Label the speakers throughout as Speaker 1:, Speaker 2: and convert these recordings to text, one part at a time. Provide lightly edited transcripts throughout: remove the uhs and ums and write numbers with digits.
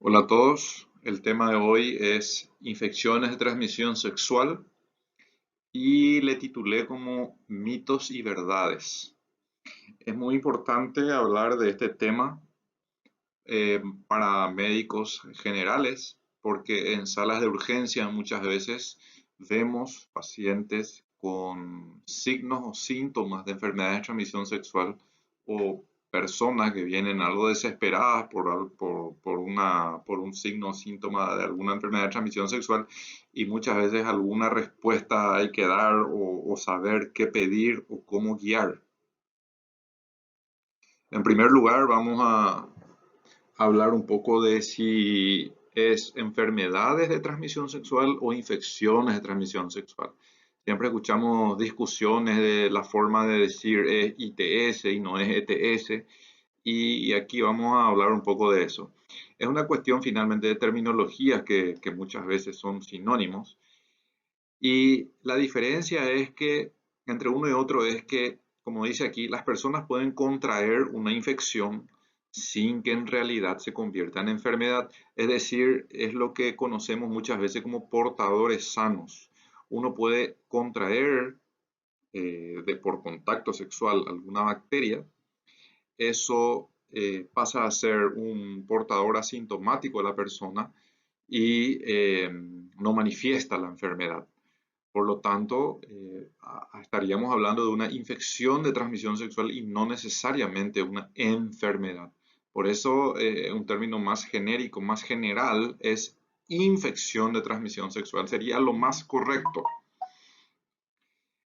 Speaker 1: Hola a todos, el tema de hoy es infecciones de transmisión sexual y le titulé como mitos y verdades. Es muy importante hablar de este tema para médicos generales porque en salas de urgencia muchas veces vemos pacientes con signos o síntomas de enfermedades de transmisión sexual o personas que vienen algo desesperadas por un signo o síntoma de alguna enfermedad de transmisión sexual y muchas veces alguna respuesta hay que dar o saber qué pedir o cómo guiar. En primer lugar, vamos a hablar un poco de si es enfermedades de transmisión sexual o infecciones de transmisión sexual. Siempre escuchamos discusiones de la forma de decir es ITS y no es ETS, y aquí vamos a hablar un poco de eso. Es una cuestión finalmente de terminologías que muchas veces son sinónimos, y la diferencia es que entre uno y otro es que, como dice aquí, las personas pueden contraer una infección sin que en realidad se convierta en enfermedad. Es decir, es lo que conocemos muchas veces como portadores sanos. Uno puede contraer por contacto sexual alguna bacteria. Eso pasa a ser un portador asintomático de la persona y no manifiesta la enfermedad. Por lo tanto, estaríamos hablando de una infección de transmisión sexual y no necesariamente una enfermedad. Por eso, un término más genérico, más general, es infección de transmisión sexual. Sería lo más correcto.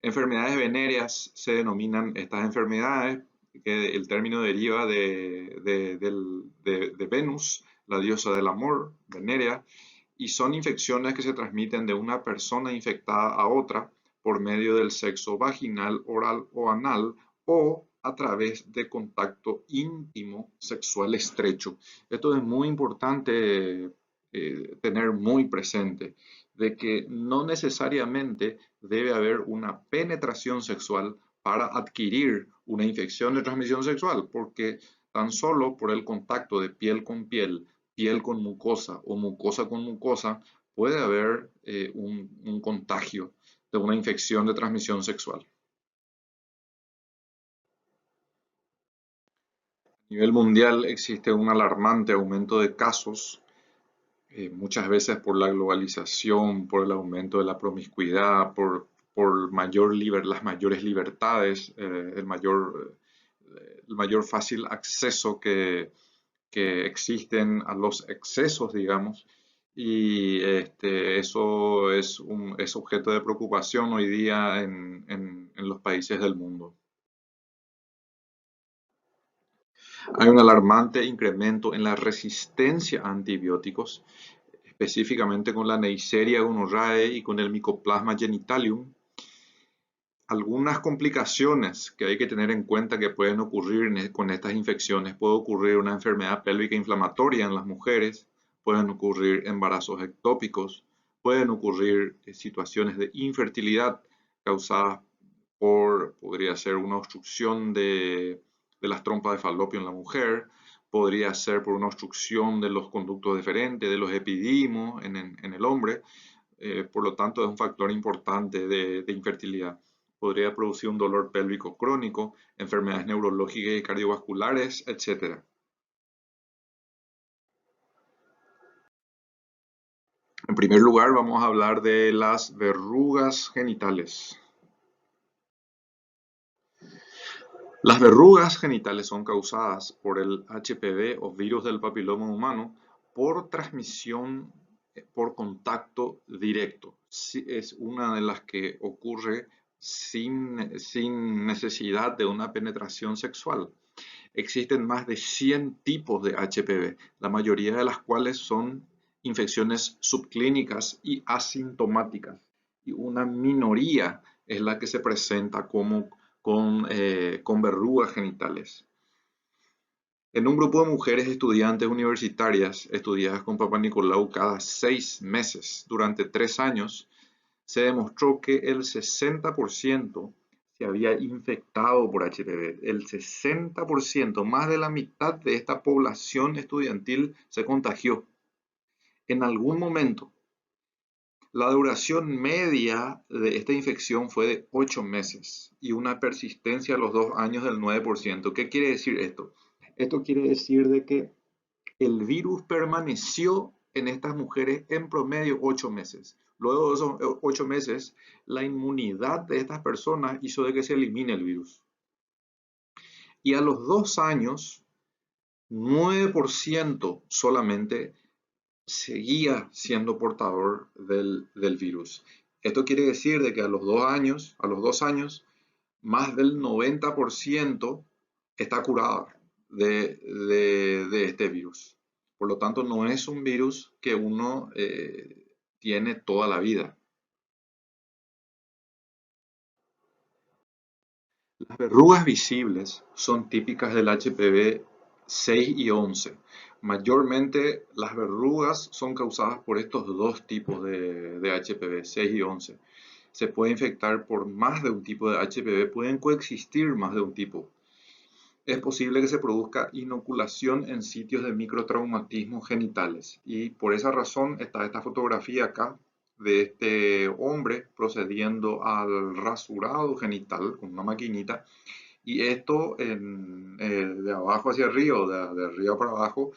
Speaker 1: Enfermedades venéreas se denominan estas enfermedades, que el término deriva de Venus, la diosa del amor, venérea, y son infecciones que se transmiten de una persona infectada a otra por medio del sexo vaginal, oral o anal o a través de contacto íntimo sexual estrecho. Esto es muy importante tener muy presente, de que no necesariamente debe haber una penetración sexual para adquirir una infección de transmisión sexual, porque tan solo por el contacto de piel con mucosa o mucosa con mucosa, puede haber un contagio de una infección de transmisión sexual. A nivel mundial existe un alarmante aumento de casos, muchas veces por la globalización, por el aumento de la promiscuidad, las mayores libertades, el mayor fácil acceso que existen a los excesos, digamos, y eso es objeto de preocupación hoy día en los países del mundo. Hay un alarmante incremento en la resistencia a antibióticos, específicamente con la Neisseria gonorrhoeae y con el Mycoplasma genitalium. Algunas complicaciones que hay que tener en cuenta que pueden ocurrir con estas infecciones: puede ocurrir una enfermedad pélvica inflamatoria en las mujeres, pueden ocurrir embarazos ectópicos, pueden ocurrir situaciones de infertilidad causadas podría ser una obstrucción de las trompas de falopio en la mujer, podría ser por una obstrucción de los conductos deferentes, de los epidimos en el hombre. Por lo tanto, es un factor importante de infertilidad. Podría producir un dolor pélvico crónico, enfermedades neurológicas y cardiovasculares, etc. En primer lugar, vamos a hablar de las verrugas genitales. Las verrugas genitales son causadas por el HPV o virus del papiloma humano por transmisión por contacto directo. Es una de las que ocurre sin necesidad de una penetración sexual. Existen más de 100 tipos de HPV, la mayoría de las cuales son infecciones subclínicas y asintomáticas, y una minoría es la que se presenta con verrugas genitales. En un grupo de mujeres estudiantes universitarias estudiadas con Papa Nicolau cada 6 meses durante 3 años, se demostró que el 60% se había infectado por HPV. El 60%, más de la mitad de esta población estudiantil se contagió. En algún momento, la duración media de esta infección fue de 8 meses y una persistencia a los 2 años del 9%. ¿Qué quiere decir esto? Esto quiere decir de que el virus permaneció en estas mujeres en promedio 8 meses. Luego de esos 8 meses, la inmunidad de estas personas hizo de que se elimine el virus. Y a los 2 años, 9% solamente seguía siendo portador del virus. Esto quiere decir de que a los dos años, más del 90% está curada de este virus. Por lo tanto, no es un virus que uno tiene toda la vida. Las verrugas visibles son típicas del HPV 6 y 11. Mayormente las verrugas son causadas por estos dos tipos de HPV 6 y 11. Se puede infectar por más de un tipo de HPV, pueden coexistir más de un tipo. Es posible que se produzca inoculación en sitios de microtraumatismos genitales y por esa razón está esta fotografía acá de este hombre procediendo al rasurado genital con una maquinita y esto de abajo hacia arriba o de arriba para abajo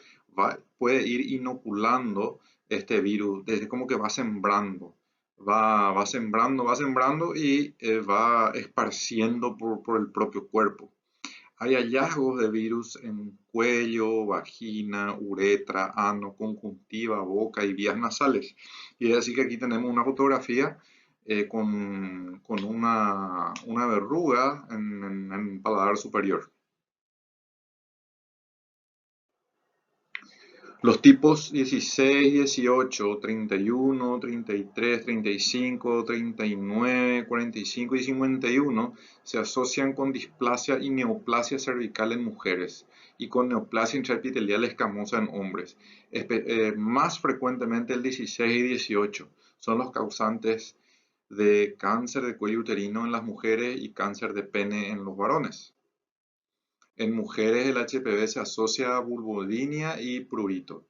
Speaker 1: puede ir inoculando este virus, desde como que va sembrando. Va sembrando y va esparciendo por el propio cuerpo. Hay hallazgos de virus en cuello, vagina, uretra, ano, conjuntiva, boca y vías nasales. Y es así que aquí tenemos una fotografía con una verruga en el paladar superior. Los tipos 16, 18, 31, 33, 35, 39, 45 y 51 se asocian con displasia y neoplasia cervical en mujeres y con neoplasia intraepitelial escamosa en hombres. Más frecuentemente el 16 y 18 son los causantes de cáncer de cuello uterino en las mujeres y cáncer de pene en los varones. En mujeres el HPV se asocia a vulvodynia y prurito.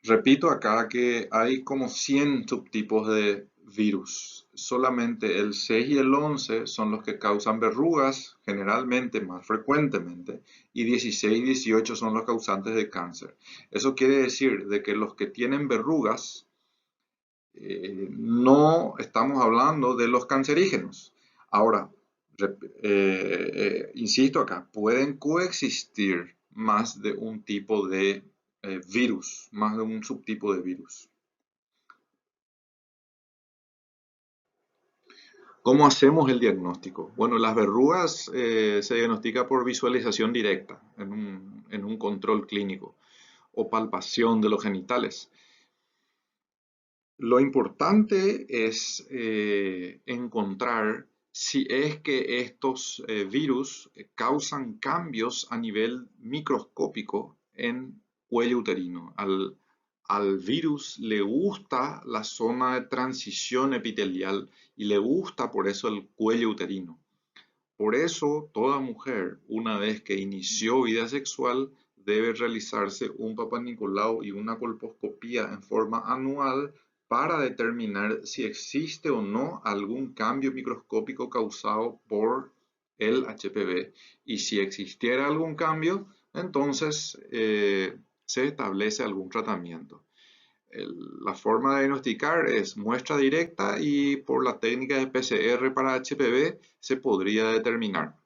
Speaker 1: Repito acá que hay como 100 subtipos de virus. Solamente el 6 y el 11 son los que causan verrugas, generalmente, más frecuentemente, y 16 y 18 son los causantes de cáncer. Eso quiere decir de que los que tienen verrugas, no estamos hablando de los cancerígenos. Ahora, insisto acá, pueden coexistir más de un tipo de virus, más de un subtipo de virus. ¿Cómo hacemos el diagnóstico? Bueno, las verrugas se diagnostica por visualización directa en un control clínico o palpación de los genitales. Lo importante es encontrar si es que estos virus causan cambios a nivel microscópico en cuello uterino. Al virus le gusta la zona de transición epitelial y le gusta por eso el cuello uterino. Por eso, toda mujer, una vez que inició vida sexual, debe realizarse un Papá Nicolau y una colposcopía en forma anual para determinar si existe o no algún cambio microscópico causado por el HPV. Y si existiera algún cambio, entonces se establece algún tratamiento. La forma de diagnosticar es muestra directa y por la técnica de PCR para HPV se podría determinar.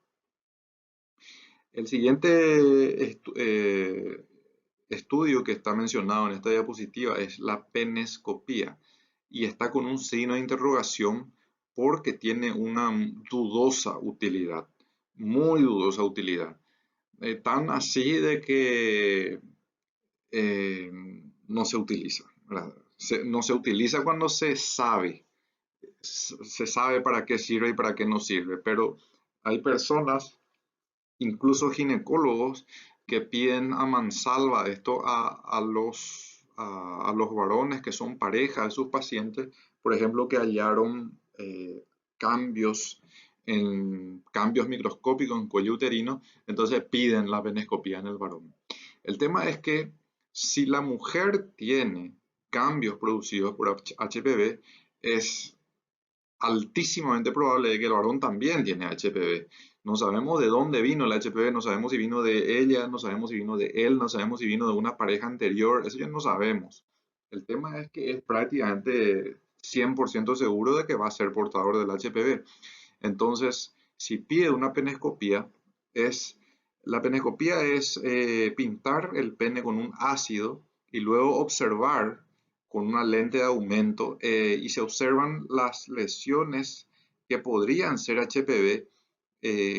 Speaker 1: El siguiente estudio que está mencionado en esta diapositiva es la penescopía y está con un signo de interrogación porque tiene una dudosa utilidad, muy dudosa utilidad. Tan así de que eh, no se utiliza, ¿verdad? No se utiliza cuando se sabe para qué sirve y para qué no sirve, pero hay personas, incluso ginecólogos, que piden a mansalva esto a los varones que son pareja de sus pacientes, por ejemplo, que hallaron cambios cambios microscópicos en cuello uterino, entonces piden la penescopía en el varón. El tema es que Si la mujer tiene cambios producidos por HPV, es altísimamente probable de que el varón también tiene HPV. No sabemos de dónde vino el HPV, no sabemos si vino de ella, no sabemos si vino de él, no sabemos si vino de una pareja anterior, eso ya no sabemos. El tema es que es prácticamente 100% seguro de que va a ser portador del HPV. Entonces, si pide una penescopía, la penescopía es pintar el pene con un ácido y luego observar con una lente de aumento y se observan las lesiones que podrían ser HPV,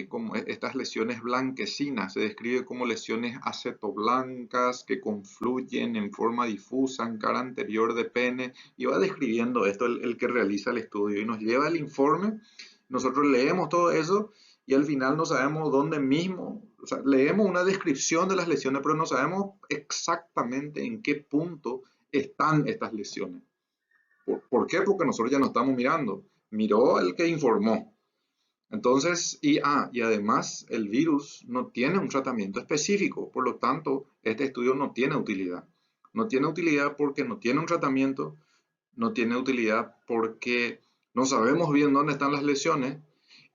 Speaker 1: como estas lesiones blanquecinas, se describe como lesiones acetoblancas que confluyen en forma difusa en cara anterior de pene, y va describiendo esto el que realiza el estudio y nos lleva el informe. Nosotros leemos todo eso y al final no sabemos dónde mismo, o sea, leemos una descripción de las lesiones, pero no sabemos exactamente en qué punto están estas lesiones. ¿Por qué? Porque nosotros ya no estamos mirando. Miró el que informó. Entonces, y además el virus no tiene un tratamiento específico, por lo tanto, este estudio no tiene utilidad. No tiene utilidad porque no tiene un tratamiento, no tiene utilidad porque no sabemos bien dónde están las lesiones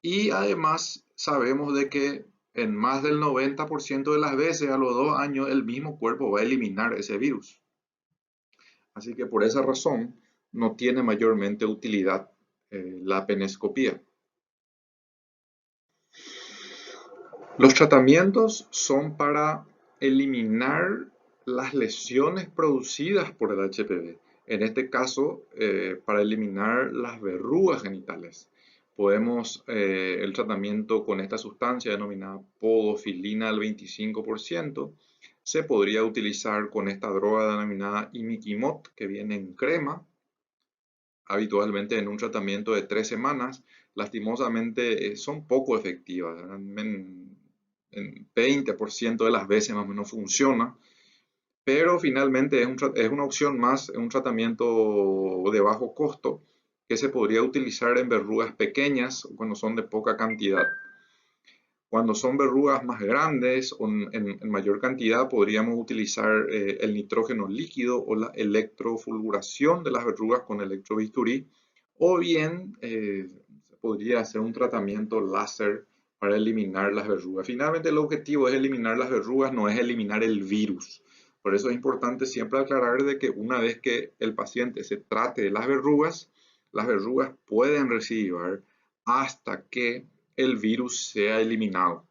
Speaker 1: y además sabemos de que en más del 90% de las veces a los 2 años el mismo cuerpo va a eliminar ese virus. Así que por esa razón no tiene mayormente utilidad la penescopía. Los tratamientos son para eliminar las lesiones producidas por el HPV. En este caso, para eliminar las verrugas genitales. Podemos, el tratamiento con esta sustancia denominada podofilina al 25%, se podría utilizar con esta droga denominada imiquimod, que viene en crema, habitualmente en un tratamiento de 3 semanas. Lastimosamente son poco efectivas, en 20% de las veces más o menos funciona, pero finalmente es una opción más, un tratamiento de bajo costo que se podría utilizar en verrugas pequeñas cuando son de poca cantidad. Cuando son verrugas más grandes o en mayor cantidad, podríamos utilizar el nitrógeno líquido o la electrofulguración de las verrugas con electrobisturí, o bien podría hacer un tratamiento láser para eliminar las verrugas. Finalmente, el objetivo es eliminar las verrugas, no es eliminar el virus. Por eso es importante siempre aclarar de que una vez que el paciente se trate de las verrugas pueden recidir hasta que el virus sea eliminado.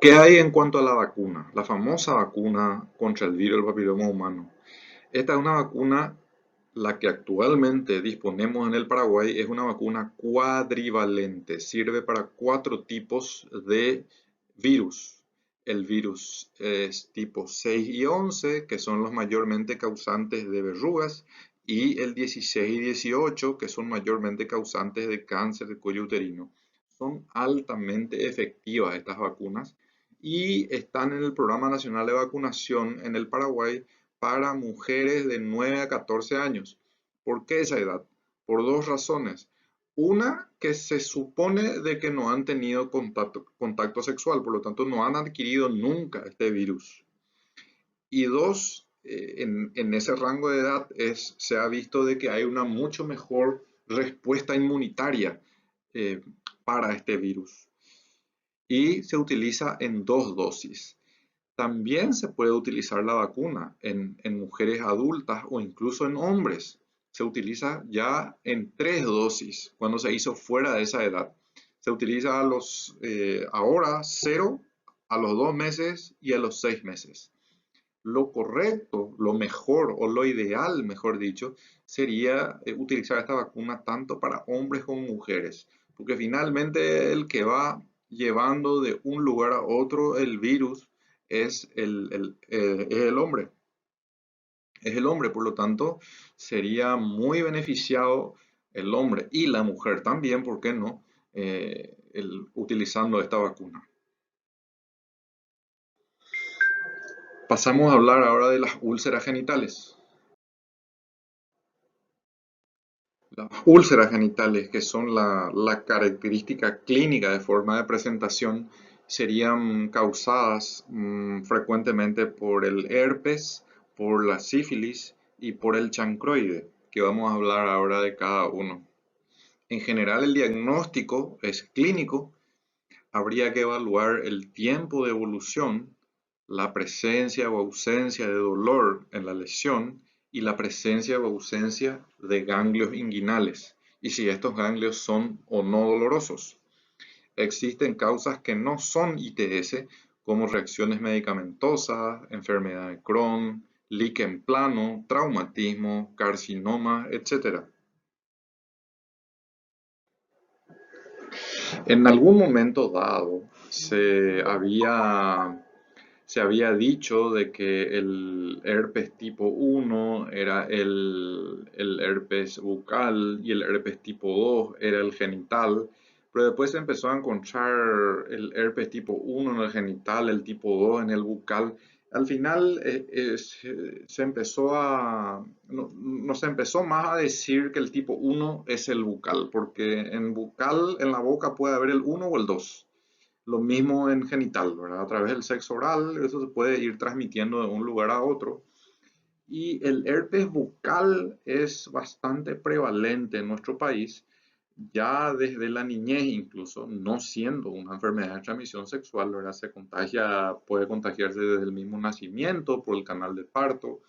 Speaker 1: ¿Qué hay en cuanto a la vacuna? La famosa vacuna contra el virus del papiloma humano. Esta es una vacuna, la que actualmente disponemos en el Paraguay, es una vacuna cuadrivalente. Sirve para 4 tipos de virus. El virus es tipo 6 y 11, que son los mayormente causantes de verrugas, y el 16 y 18, que son mayormente causantes de cáncer de cuello uterino. Son altamente efectivas estas vacunas y están en el Programa Nacional de Vacunación en el Paraguay para mujeres de 9 a 14 años. ¿Por qué esa edad? Por 2 razones. Una, que se supone de que no han tenido contacto sexual, por lo tanto no han adquirido nunca este virus. Y 2, en ese rango de edad se ha visto de que hay una mucho mejor respuesta inmunitaria para este virus. Y se utiliza en 2 dosis. También se puede utilizar la vacuna en mujeres adultas o incluso en hombres. Se utiliza ya en 3 dosis cuando se hizo fuera de esa edad. Se utiliza ahora 0, a los 2 meses y a los 6 meses. Lo correcto, lo mejor o lo ideal, mejor dicho, sería utilizar esta vacuna tanto para hombres como mujeres, porque finalmente el que va llevando de un lugar a otro el virus es el hombre. Es el hombre, por lo tanto, sería muy beneficiado el hombre y la mujer también, ¿por qué no? Utilizando esta vacuna. Pasamos a hablar ahora de las úlceras genitales. Las úlceras genitales, que son la característica clínica de forma de presentación, serían causadas frecuentemente por el herpes, por la sífilis y por el chancroide, que vamos a hablar ahora de cada uno. En general, el diagnóstico es clínico. Habría que evaluar el tiempo de evolución, la presencia o ausencia de dolor en la lesión y la presencia o ausencia de ganglios inguinales, y si estos ganglios son o no dolorosos. Existen causas que no son ITS, como reacciones medicamentosas, enfermedad de Crohn, líquen plano, traumatismo, carcinoma, etc. En algún momento dado se había dicho de que el herpes tipo 1 era el herpes bucal y el herpes tipo 2 era el genital, pero después se empezó a encontrar el herpes tipo 1 en el genital, el tipo 2 en el bucal. Al final se empezó no se empezó más a decir que el tipo 1 es el bucal, porque en bucal, en la boca puede haber el 1 o el 2. Lo mismo en genital, ¿verdad? A través del sexo oral, eso se puede ir transmitiendo de un lugar a otro. Y el herpes bucal es bastante prevalente en nuestro país, ya desde la niñez incluso, no siendo una enfermedad de transmisión sexual, ¿verdad? Puede contagiarse desde el mismo nacimiento, por el canal de parto,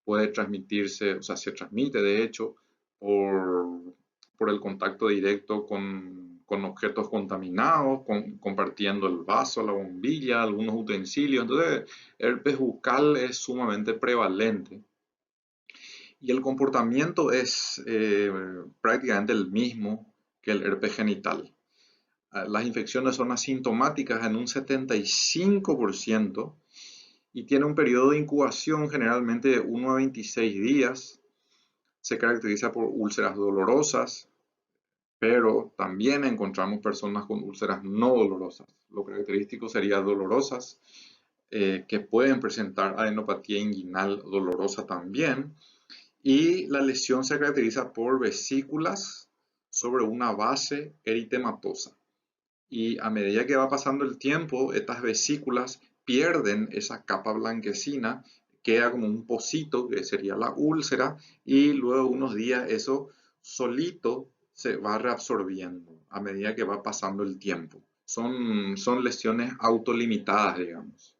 Speaker 1: puede transmitirse, o sea, se transmite de hecho por, por el contacto directo con objetos contaminados, compartiendo el vaso, la bombilla, algunos utensilios. Entonces, el herpes bucal es sumamente prevalente. Y el comportamiento es prácticamente el mismo que el herpes genital. Las infecciones son asintomáticas en un 75% y tiene un periodo de incubación generalmente de 1 a 26 días. Se caracteriza por úlceras dolorosas, pero también encontramos personas con úlceras no dolorosas. Lo característico sería dolorosas, que pueden presentar adenopatía inguinal dolorosa también. Y la lesión se caracteriza por vesículas sobre una base eritematosa. Y a medida que va pasando el tiempo, estas vesículas pierden esa capa blanquecina, queda como un pocito, que sería la úlcera, y luego de unos días eso solito se va reabsorbiendo a medida que va pasando el tiempo. Son lesiones autolimitadas, digamos.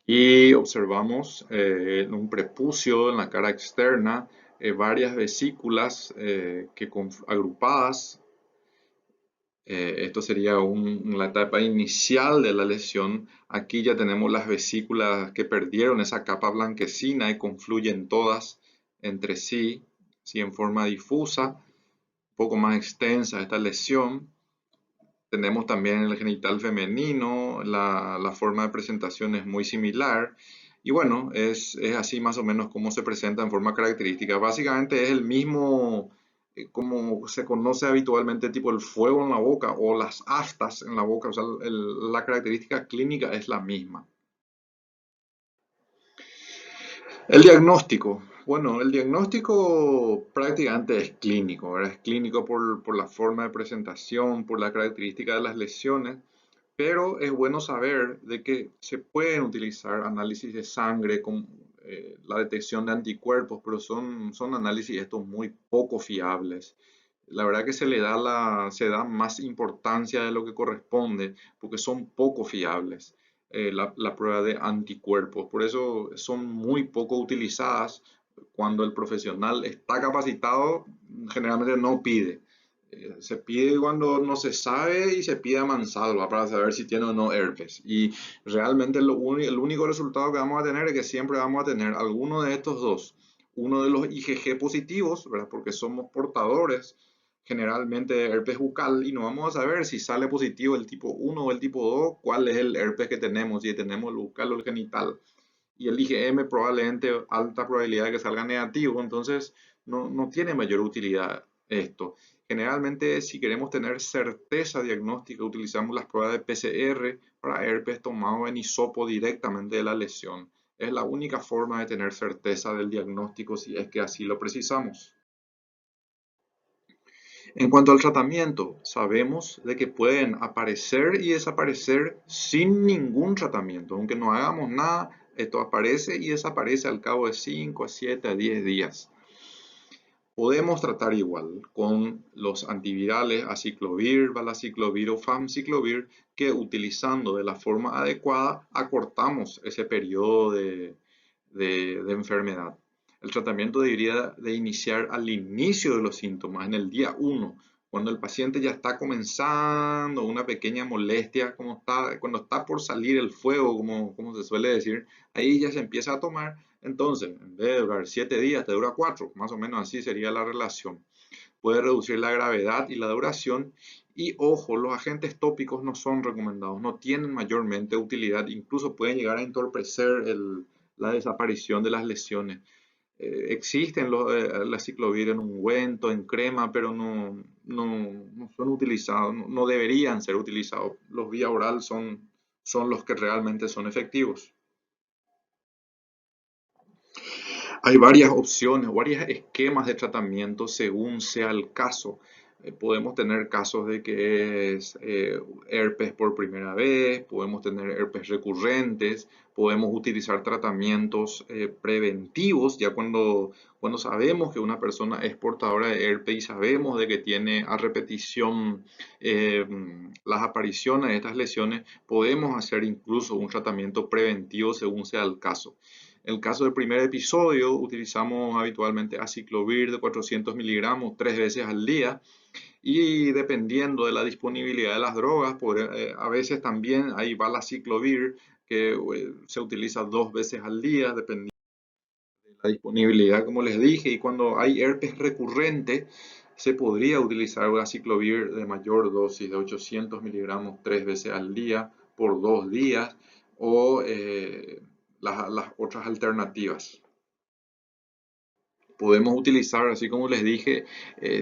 Speaker 1: Y observamos en un prepucio en la cara externa varias vesículas agrupadas. Esto sería la etapa inicial de la lesión. Aquí ya tenemos las vesículas que perdieron esa capa blanquecina y confluyen todas entre sí, sí, en forma difusa, un poco más extensa esta lesión. Tenemos también el genital femenino, la forma de presentación es muy similar. Y bueno, es así más o menos como se presenta en forma característica. Básicamente es el mismo, como se conoce habitualmente, tipo el fuego en la boca o las aftas en la boca. O sea, la característica clínica es la misma. El diagnóstico. Bueno, el diagnóstico prácticamente es clínico, ¿verdad? Es clínico por la forma de presentación, por la característica de las lesiones, pero es bueno saber de que se pueden utilizar análisis de sangre con la detección de anticuerpos, pero son análisis estos muy poco fiables. La verdad que se da más importancia de lo que corresponde porque son poco fiables la prueba de anticuerpos. Por eso son muy poco utilizadas cuando el profesional está capacitado, generalmente no pide. Se pide cuando no se sabe y se pide a mansalva para saber si tiene o no herpes. Y realmente el único resultado que vamos a tener es que siempre vamos a tener alguno de estos dos. Uno de los IgG positivos, ¿verdad? Porque somos portadores generalmente de herpes bucal y no vamos a saber si sale positivo el tipo 1 o el tipo 2, cuál es el herpes que tenemos, si tenemos el bucal o el genital. Y el IgM probablemente alta probabilidad de que salga negativo, entonces no tiene mayor utilidad esto. Generalmente, si queremos tener certeza diagnóstica, utilizamos las pruebas de PCR para herpes tomado en hisopo directamente de la lesión. Es la única forma de tener certeza del diagnóstico si es que así lo precisamos. En cuanto al tratamiento, sabemos de que pueden aparecer y desaparecer sin ningún tratamiento. Aunque no hagamos nada, esto aparece y desaparece al cabo de 5 a 7 a 10 días. Podemos tratar igual con los antivirales aciclovir, valaciclovir o famciclovir, que utilizando de la forma adecuada acortamos ese periodo de enfermedad. El tratamiento debería de iniciar al inicio de los síntomas, en el día 1, cuando el paciente ya está comenzando una pequeña molestia, cuando está por salir el fuego, como se suele decir, ahí ya se empieza a tomar. Entonces, en vez de durar 7 días, te dura 4, más o menos así sería la relación. Puede reducir la gravedad y la duración. Y ojo, los agentes tópicos no son recomendados, no tienen mayormente utilidad, incluso pueden llegar a entorpecer la desaparición de las lesiones. Existen la ciclovir en ungüento, en crema, pero no son utilizados, no deberían ser utilizados. Los vía oral son los que realmente son efectivos. Hay varias opciones, varios esquemas de tratamiento según sea el caso. Podemos tener casos de que es herpes por primera vez, podemos tener herpes recurrentes, podemos utilizar tratamientos preventivos, ya cuando sabemos que una persona es portadora de herpes y sabemos de que tiene a repetición eh, las apariciones de estas lesiones, podemos hacer incluso un tratamiento preventivo según sea el caso. En el caso del primer episodio, utilizamos habitualmente aciclovir de 400 miligramos 3 veces al día y dependiendo de la disponibilidad de las drogas, a veces también hay valaciclovir que se utiliza 2 veces al día, dependiendo de la disponibilidad, como les dije, y cuando hay herpes recurrente, se podría utilizar aciclovir de mayor dosis de 800 miligramos 3 veces al día por 2 días o las otras alternativas. Podemos utilizar, así como les dije,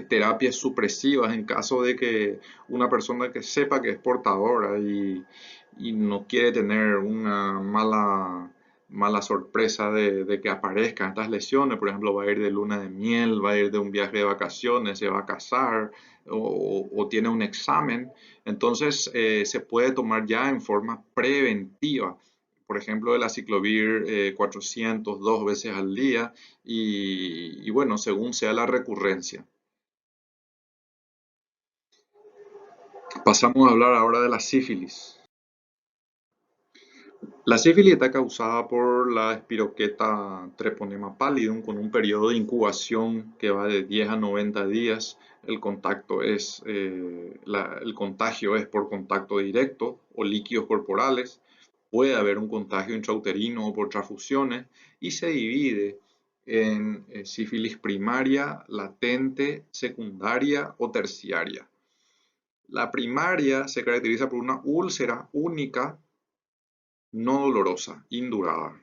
Speaker 1: terapias supresivas en caso de que una persona que sepa que es portadora y no quiere tener una mala sorpresa de que aparezcan estas lesiones. Por ejemplo, va a ir de luna de miel, va a ir de un viaje de vacaciones, se va a casar o tiene un examen. Entonces, se puede tomar ya en forma preventiva, por ejemplo, el aciclovir 400 2 veces al día y bueno, según sea la recurrencia. Pasamos a hablar ahora de la sífilis. La sífilis está causada por la Spirocheta treponema pallidum con un periodo de incubación que va de 10 a 90 días. El contagio es por contacto directo o líquidos corporales. Puede haber un contagio intrauterino o por transfusiones y se divide en sífilis primaria, latente, secundaria o terciaria. La primaria se caracteriza por una úlcera única no dolorosa, indurada.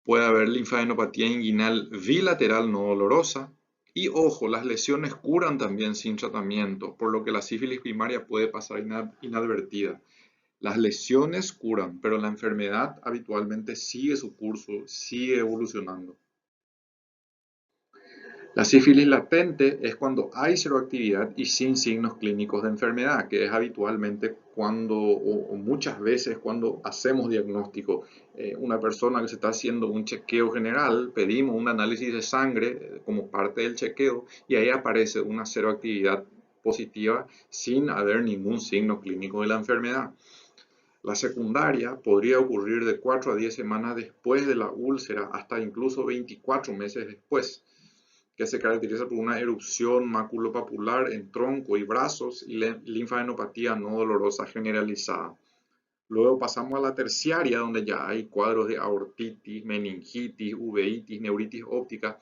Speaker 1: Puede haber linfadenopatía inguinal bilateral no dolorosa. Y ojo, las lesiones curan también sin tratamiento, por lo que la sífilis primaria puede pasar inadvertida. Las lesiones curan, pero la enfermedad habitualmente sigue su curso, sigue evolucionando. La sífilis latente es cuando hay seroactividad y sin signos clínicos de enfermedad, que es habitualmente o muchas veces cuando hacemos diagnóstico. Una persona que se está haciendo un chequeo general, pedimos un análisis de sangre como parte del chequeo y ahí aparece una seroactividad positiva sin haber ningún signo clínico de la enfermedad. La secundaria podría ocurrir de 4 a 10 semanas después de la úlcera hasta incluso 24 meses después, que se caracteriza por una erupción maculopapular en tronco y brazos y linfadenopatía no dolorosa generalizada. Luego pasamos a la terciaria, donde ya hay cuadros de aortitis, meningitis, uveitis, neuritis óptica.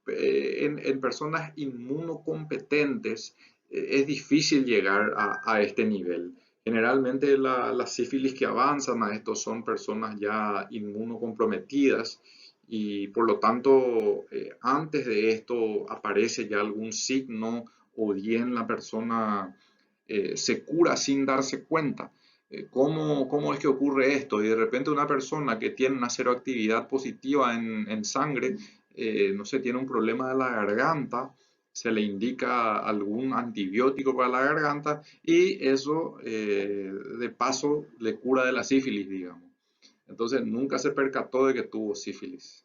Speaker 1: En personas inmunocompetentes es difícil llegar a este nivel. Generalmente la sífilis que avanzan a esto son personas ya inmunocomprometidas y por lo tanto antes de esto aparece ya algún signo o bien la persona se cura sin darse cuenta. ¿Cómo es que ocurre esto? Y de repente una persona que tiene una seroactividad positiva en sangre, no sé, tiene un problema de la garganta se le indica algún antibiótico para la garganta y eso de paso le cura de la sífilis, digamos. Entonces nunca se percató de que tuvo sífilis.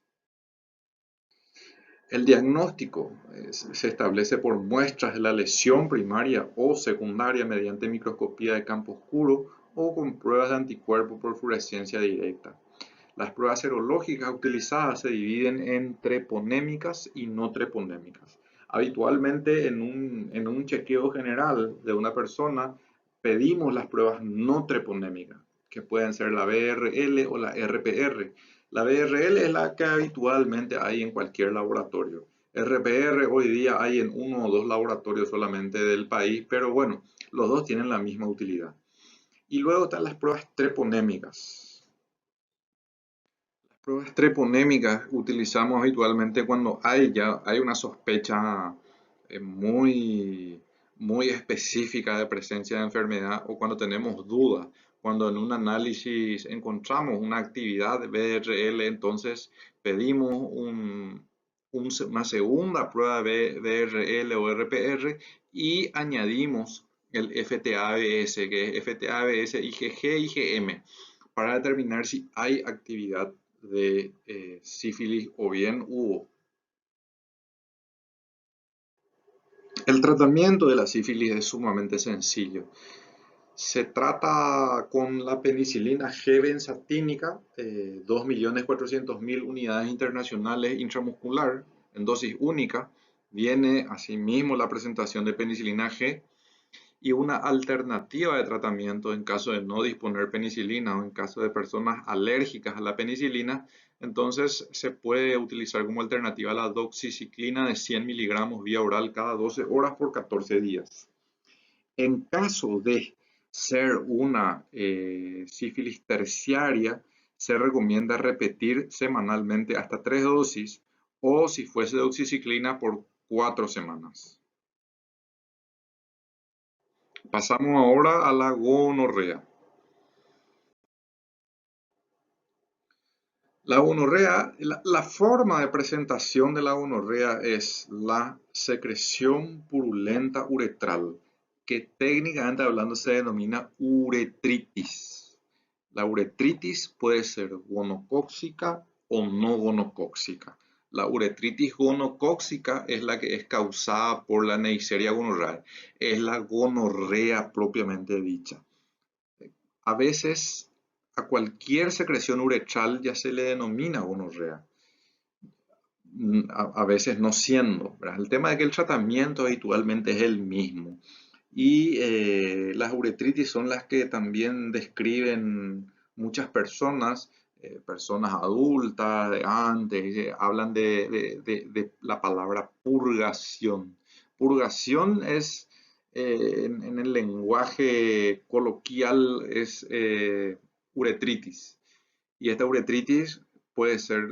Speaker 1: El diagnóstico se establece por muestras de la lesión primaria o secundaria mediante microscopía de campo oscuro o con pruebas de anticuerpos por fluorescencia directa. Las pruebas serológicas utilizadas se dividen en treponémicas y no treponémicas. Habitualmente en un chequeo general de una persona pedimos las pruebas no treponémicas, que pueden ser la BRL o la RPR. La BRL es la que habitualmente hay en cualquier laboratorio. RPR hoy día hay en uno o dos laboratorios solamente del país, pero bueno, los dos tienen la misma utilidad. Y luego están las pruebas treponémicas. Pruebas treponémicas utilizamos habitualmente cuando hay una sospecha muy, muy específica de presencia de enfermedad o cuando tenemos dudas. Cuando en un análisis encontramos una actividad de BRL, entonces pedimos una segunda prueba de BRL o RPR y añadimos el FTABS, que es FTABS, IgG, IgM, para determinar si hay actividad de sífilis o bien hubo. El tratamiento de la sífilis es sumamente sencillo. Se trata con la penicilina G-benzatínica, 2.400.000 unidades internacionales intramuscular en dosis única. Viene asimismo la presentación de penicilina G y una alternativa de tratamiento en caso de no disponer penicilina o en caso de personas alérgicas a la penicilina. Entonces se puede utilizar como alternativa la doxiciclina de 100 miligramos vía oral cada 12 horas por 14 días. En caso de ser una sífilis terciaria, se recomienda repetir semanalmente hasta 3 dosis o si fuese doxiciclina por 4 semanas. Pasamos ahora a la gonorrea. La gonorrea, la forma de presentación de la gonorrea es la secreción purulenta uretral, que técnicamente hablando se denomina uretritis. La uretritis puede ser gonocóxica o no gonocóxica. La uretritis gonocóxica es la que es causada por la Neisseria gonorrhoeae, es la gonorrea propiamente dicha. A veces a cualquier secreción uretral ya se le denomina gonorrea, a veces no siendo, ¿verdad? El tema es que el tratamiento habitualmente es el mismo y las uretritis son las que también describen muchas personas, personas adultas de antes, hablan de la palabra purgación. Purgación es en el lenguaje coloquial es uretritis. Y esta uretritis puede ser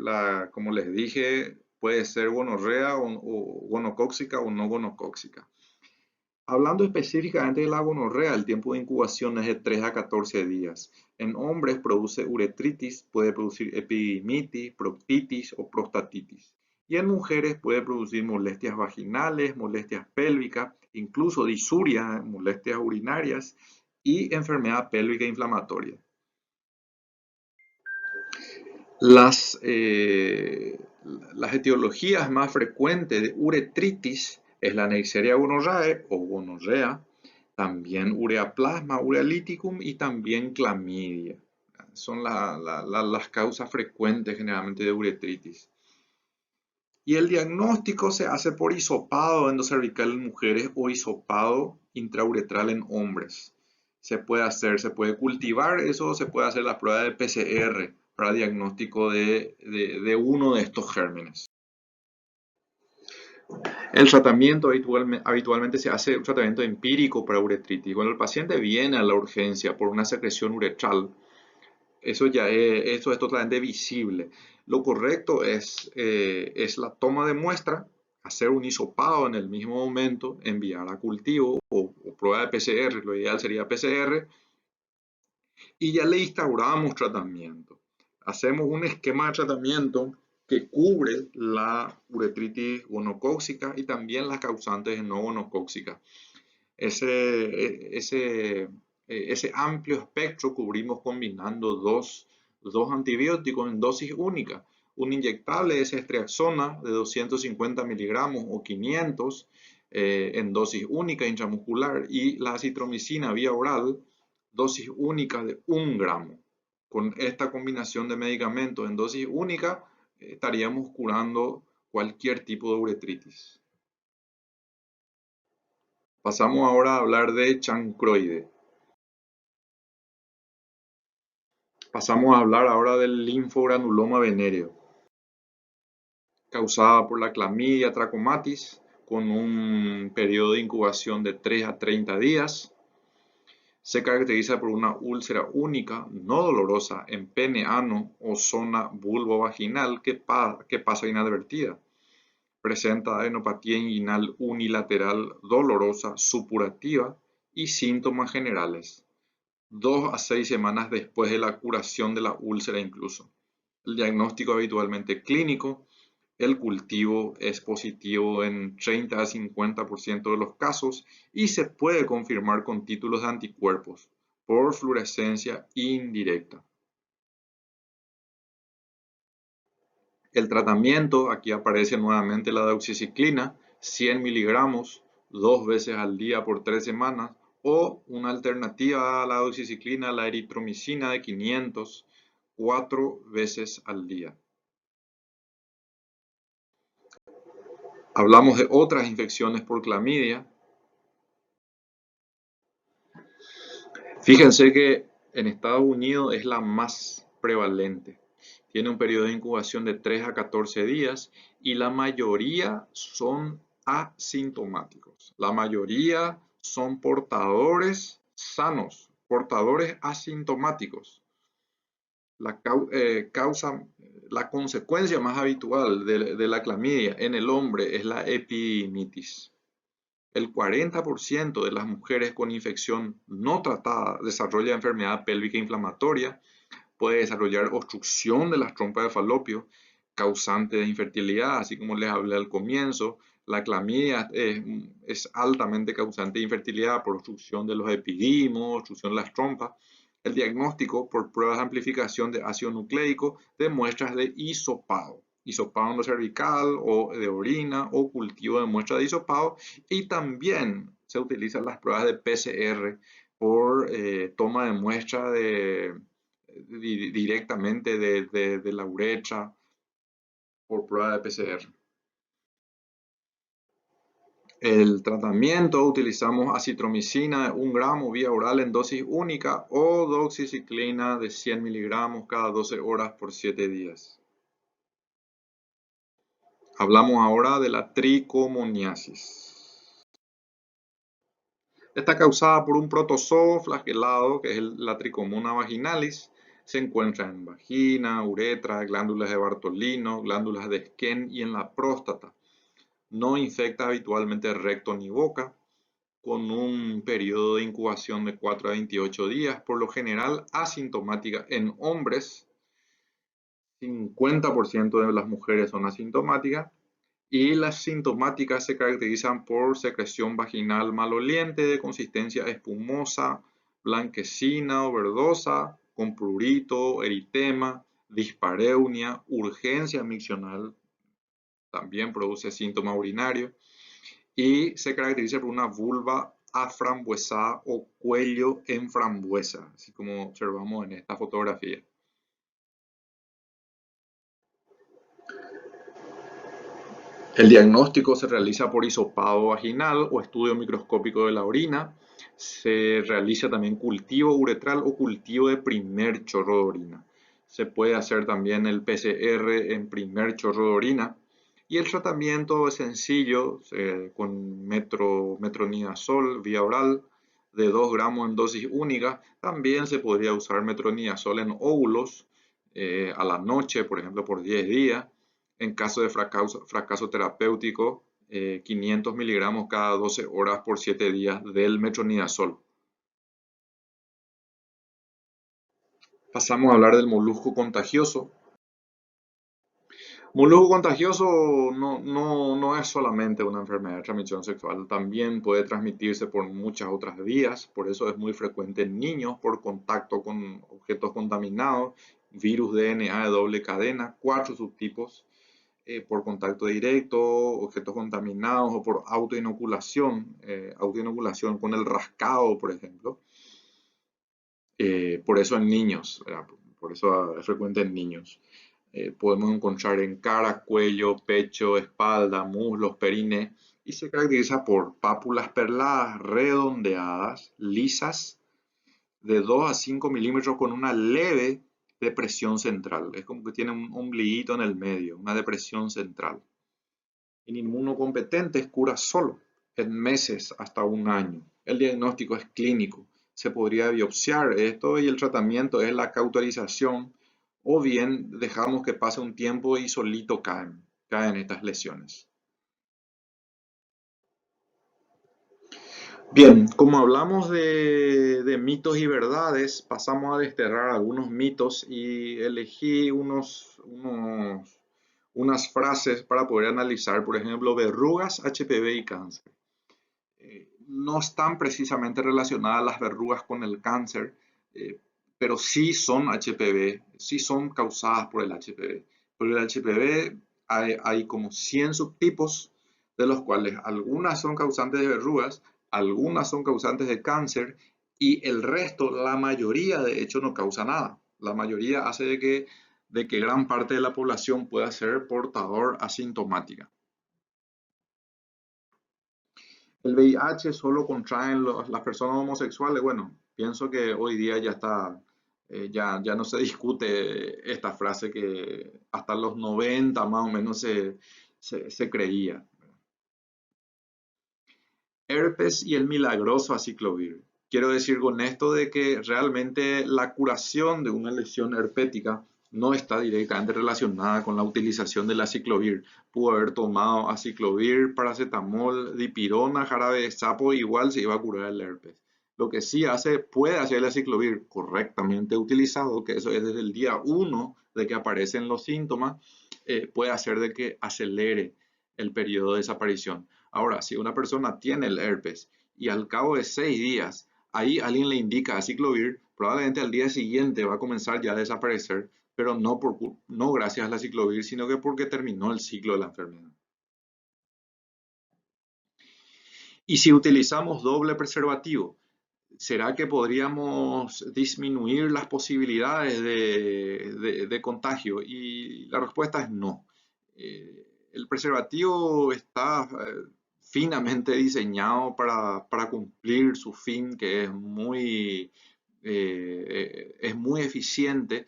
Speaker 1: como les dije, puede ser gonorrea o gonocóxica o no gonocóxica. Hablando específicamente de la gonorrea, el tiempo de incubación es de 3 a 14 días. En hombres produce uretritis, puede producir epididimitis, proctitis o prostatitis. Y en mujeres puede producir molestias vaginales, molestias pélvicas, incluso disuria, molestias urinarias y enfermedad pélvica inflamatoria. Las, las etiologías más frecuentes de uretritis es la Neisseria gonorrhoeae o gonorrea, también ureaplasma, urealyticum y también clamidia. Son las causas frecuentes generalmente de uretritis. Y el diagnóstico se hace por hisopado endocervical en mujeres o hisopado intrauretral en hombres. Se puede cultivar eso, se puede hacer la prueba de PCR para diagnóstico de uno de estos gérmenes. El tratamiento habitualmente se hace un tratamiento empírico para uretritis. Cuando el paciente viene a la urgencia por una secreción uretral, eso es totalmente visible. Lo correcto es la toma de muestra, hacer un hisopado en el mismo momento, enviar a cultivo o prueba de PCR, lo ideal sería PCR, y ya le instauramos tratamiento. Hacemos un esquema de tratamiento que cubre la uretritis gonocócica y también las causantes no gonocóxicas. Ese amplio espectro cubrimos combinando dos antibióticos en dosis única. Un inyectable es ceftriaxona de 250 miligramos o 500 en dosis única intramuscular, y la acitromicina vía oral, dosis única de 1 gramo. Con esta combinación de medicamentos en dosis única estaríamos curando cualquier tipo de uretritis. Pasamos ahora a hablar de chancroide. Pasamos a hablar ahora del linfogranuloma venéreo, causada por la clamidia trachomatis, con un periodo de incubación de 3 a 30 días. Se caracteriza por una úlcera única, no dolorosa, en pene, ano o zona vulvovaginal que pasa inadvertida. Presenta adenopatía inguinal unilateral dolorosa, supurativa y síntomas generales 2 a 6 semanas después de la curación de la úlcera incluso. El diagnóstico habitualmente clínico, el cultivo es positivo en 30 a 50% de los casos y se puede confirmar con títulos de anticuerpos por fluorescencia indirecta. El tratamiento, aquí aparece nuevamente la doxiciclina, 100 miligramos, 2 veces al día por 3 semanas, o una alternativa a la doxiciclina, la eritromicina de 500, 4 veces al día. Hablamos de otras infecciones por clamidia. Fíjense que en Estados Unidos es la más prevalente. Tiene un periodo de incubación de 3 a 14 días y la mayoría son asintomáticos. La mayoría son portadores sanos, portadores asintomáticos. La consecuencia más habitual de la clamidia en el hombre es la epididimitis. El 40% de las mujeres con infección no tratada desarrolla enfermedad pélvica inflamatoria, puede desarrollar obstrucción de las trompas de falopio, causante de infertilidad, así como les hablé al comienzo. La clamidia es altamente causante de infertilidad por obstrucción de los epidimos, obstrucción de las trompas. El diagnóstico por pruebas de amplificación de ácido nucleico de muestras de hisopado endocervical o de orina o cultivo de muestras de hisopado, y también se utilizan las pruebas de PCR por toma de muestra directamente de la uretra por prueba de PCR. El tratamiento, utilizamos acitromicina de 1 gramo vía oral en dosis única o doxiciclina de 100 miligramos cada 12 horas por 7 días. Hablamos ahora de la tricomoniasis. Está causada por un protozoo flagelado, que es la Tricomona vaginalis. Se encuentra en vagina, uretra, glándulas de Bartolino, glándulas de Skene y en la próstata. No infecta habitualmente recto ni boca, con un periodo de incubación de 4 a 28 días, por lo general asintomática en hombres. 50% de las mujeres son asintomáticas. Y las sintomáticas se caracterizan por secreción vaginal maloliente de consistencia espumosa, blanquecina o verdosa, con prurito, eritema, dispareunia, urgencia miccional, también produce síntoma urinario, y se caracteriza por una vulva aframbuesada o cuello en frambuesa, así como observamos en esta fotografía. El diagnóstico se realiza por hisopado vaginal o estudio microscópico de la orina. Se realiza también cultivo uretral o cultivo de primer chorro de orina. Se puede hacer también el PCR en primer chorro de orina. Y el tratamiento es sencillo, con metronidazol vía oral de 2 gramos en dosis única. También se podría usar metronidazol en óvulos a la noche, por ejemplo, por 10 días. En caso de fracaso terapéutico, 500 miligramos cada 12 horas por 7 días del metronidazol. Pasamos a hablar del molusco contagioso. Molusco contagioso no es solamente una enfermedad de transmisión sexual, también puede transmitirse por muchas otras vías, por eso es muy frecuente en niños por contacto con objetos contaminados, virus DNA de doble cadena, 4 subtipos, por contacto directo, objetos contaminados o por autoinoculación con el rascado, por ejemplo. Por eso en niños, por eso es frecuente en niños. Podemos encontrar en cara, cuello, pecho, espalda, muslos, perine, y se caracteriza por pápulas perladas redondeadas, lisas, de 2 a 5 milímetros con una leve depresión central. Es como que tiene un ombliguito en el medio, una depresión central. En inmunocompetentes cura solo, en meses hasta un año. El diagnóstico es clínico. Se podría biopsiar esto y el tratamiento es la cauterización o bien dejamos que pase un tiempo y solito caen estas lesiones. Bien, como hablamos de mitos y verdades, pasamos a desterrar algunos mitos y elegí unas frases para poder analizar, por ejemplo, verrugas, HPV y cáncer. No están precisamente relacionadas las verrugas con el cáncer, eh, pero sí son HPV, sí son causadas por el HPV. Por el HPV hay como 100 subtipos, de los cuales algunas son causantes de verrugas, algunas son causantes de cáncer y el resto, la mayoría de hecho no causa nada. La mayoría hace de que gran parte de la población pueda ser portador asintomática. El VIH solo contraen las personas homosexuales. Bueno, pienso que hoy día ya está, ya no se discute esta frase que hasta los 90 más o menos se creía. Herpes y el milagroso aciclovir. Quiero decir con esto de que realmente la curación de una lesión herpética no está directamente relacionada con la utilización del aciclovir. Pudo haber tomado aciclovir, paracetamol, dipirona, jarabe de sapo, igual se iba a curar el herpes. Lo que sí puede hacer el aciclovir correctamente utilizado, que eso es desde el día 1 de que aparecen los síntomas, puede hacer de que acelere el periodo de desaparición. Ahora, si una persona tiene el herpes y al cabo de 6 días ahí alguien le indica aciclovir, probablemente al día siguiente va a comenzar ya a desaparecer, pero no gracias al aciclovir, sino que porque terminó el ciclo de la enfermedad. Y si utilizamos doble preservativo, ¿será que podríamos disminuir las posibilidades de contagio? Y la respuesta es no. El preservativo está finamente diseñado para cumplir su fin, que es muy eficiente,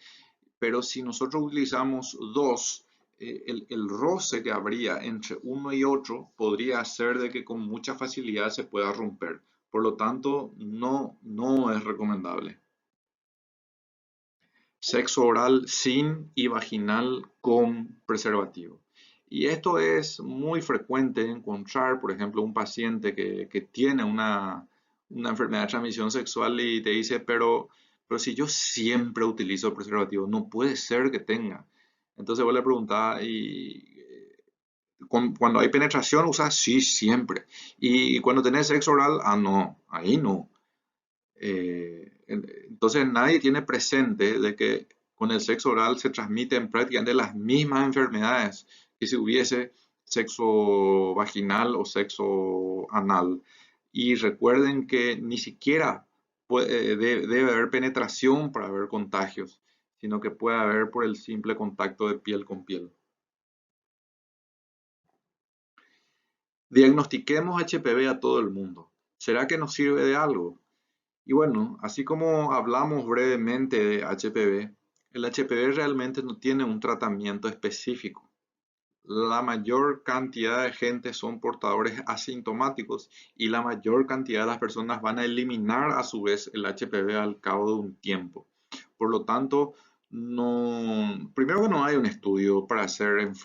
Speaker 1: pero si nosotros utilizamos dos, el roce que habría entre uno y otro podría hacer de que con mucha facilidad se pueda romper. Por lo tanto, no es recomendable. Sexo oral sin y vaginal con preservativo. Y esto es muy frecuente encontrar, por ejemplo, un paciente que tiene una enfermedad de transmisión sexual y te dice, pero si yo siempre utilizo preservativo, no puede ser que tenga. Entonces vos le preguntás, ¿y cuando hay penetración usas? Sí, siempre. Y cuando tenés sexo oral, no, ahí no. Entonces nadie tiene presente de que con el sexo oral se transmiten prácticamente las mismas enfermedades que si hubiese sexo vaginal o sexo anal. Y recuerden que ni siquiera debe haber penetración para haber contagios, sino que puede haber por el simple contacto de piel con piel. Diagnostiquemos HPV a todo el mundo. ¿Será que nos sirve de algo? Y bueno, así como hablamos brevemente de HPV, el HPV realmente no tiene un tratamiento específico. La mayor cantidad de gente son portadores asintomáticos y la mayor cantidad de las personas van a eliminar a su vez el HPV al cabo de un tiempo. Por lo tanto, primero que no hay un estudio para hacer eh, en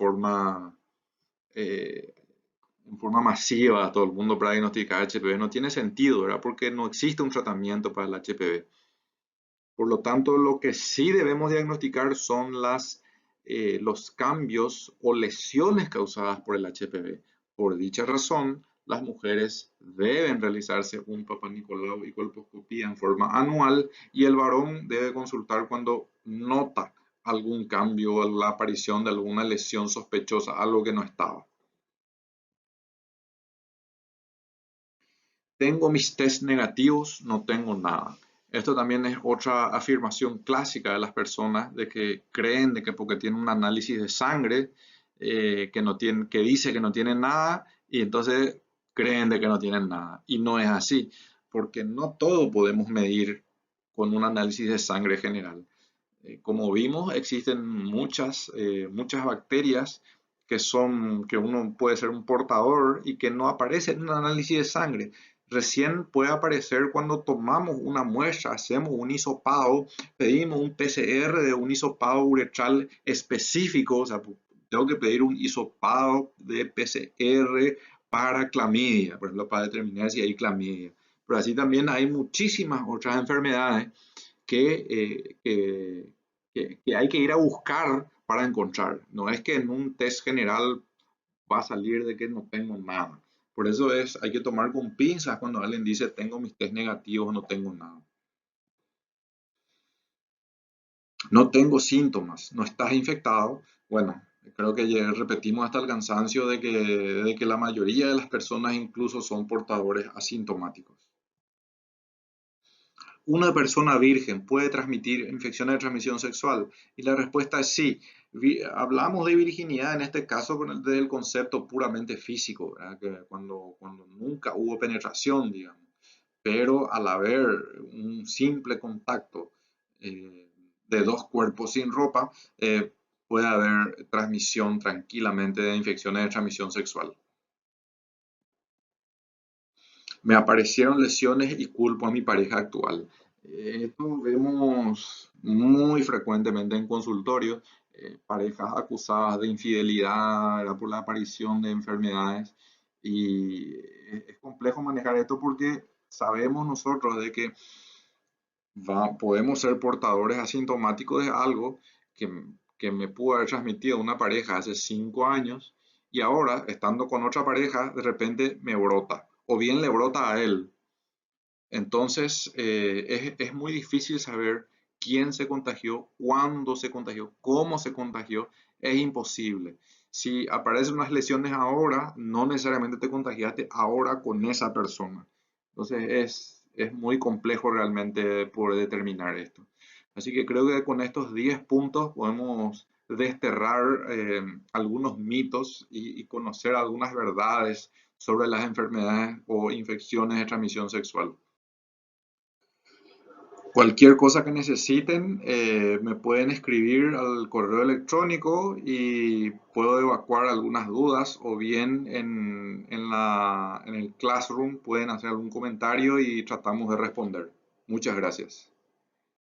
Speaker 1: forma masiva a todo el mundo para diagnosticar HPV. No tiene sentido, ¿verdad? Porque no existe un tratamiento para el HPV. Por lo tanto, lo que sí debemos diagnosticar son las los cambios o lesiones causadas por el HPV. Por dicha razón, las mujeres deben realizarse un Papá Nicolau y colposcopía en forma anual y el varón debe consultar cuando nota algún cambio, la aparición de alguna lesión sospechosa, algo que no estaba. Tengo mis test negativos, no tengo nada. Esto también es otra afirmación clásica de las personas de que creen de que porque tienen un análisis de sangre que, no tienen, que dice que no tienen nada y entonces creen de que no tienen nada. Y no es así, porque no todo podemos medir con un análisis de sangre general. Como vimos, existen muchas bacterias que uno puede ser un portador y que no aparecen en un análisis de sangre. Recién puede aparecer cuando tomamos una muestra, hacemos un hisopado, pedimos un PCR de un hisopado uretral específico, o sea, tengo que pedir un hisopado de PCR para clamidia, por ejemplo, para determinar si hay clamidia. Pero así también hay muchísimas otras enfermedades que, que hay que ir a buscar para encontrar. No es que en un test general va a salir de que no tengo nada. Por eso hay que tomar con pinzas cuando alguien dice tengo mis test negativos, no tengo nada. No tengo síntomas, no estás infectado. Bueno, creo que ya repetimos hasta el cansancio de que la mayoría de las personas incluso son portadores asintomáticos. ¿Una persona virgen puede transmitir infecciones de transmisión sexual? Y la respuesta es sí. Hablamos de virginidad en este caso desde el concepto puramente físico, ¿verdad? Que cuando nunca hubo penetración, digamos. Pero al haber un simple contacto de dos cuerpos sin ropa, puede haber transmisión tranquilamente de infecciones de transmisión sexual. Me aparecieron lesiones y culpo a mi pareja actual. Esto vemos muy frecuentemente en consultorios, parejas acusadas de infidelidad, ¿verdad? Por la aparición de enfermedades y es complejo manejar esto porque sabemos nosotros de que podemos ser portadores asintomáticos de algo que, que me pudo haber transmitido una pareja hace 5 años y ahora, estando con otra pareja, de repente me brota o bien le brota a él. Entonces, es muy difícil saber quién se contagió, cuándo se contagió, cómo se contagió. Es imposible. Si aparecen unas lesiones ahora, no necesariamente te contagiaste ahora con esa persona. Entonces, es muy complejo realmente poder determinar esto. Así que creo que con estos 10 puntos podemos desterrar algunos mitos y conocer algunas verdades sobre las enfermedades o infecciones de transmisión sexual. Cualquier cosa que necesiten, me pueden escribir al correo electrónico y puedo evacuar algunas dudas o bien en el Classroom pueden hacer algún comentario y tratamos de responder. Muchas gracias.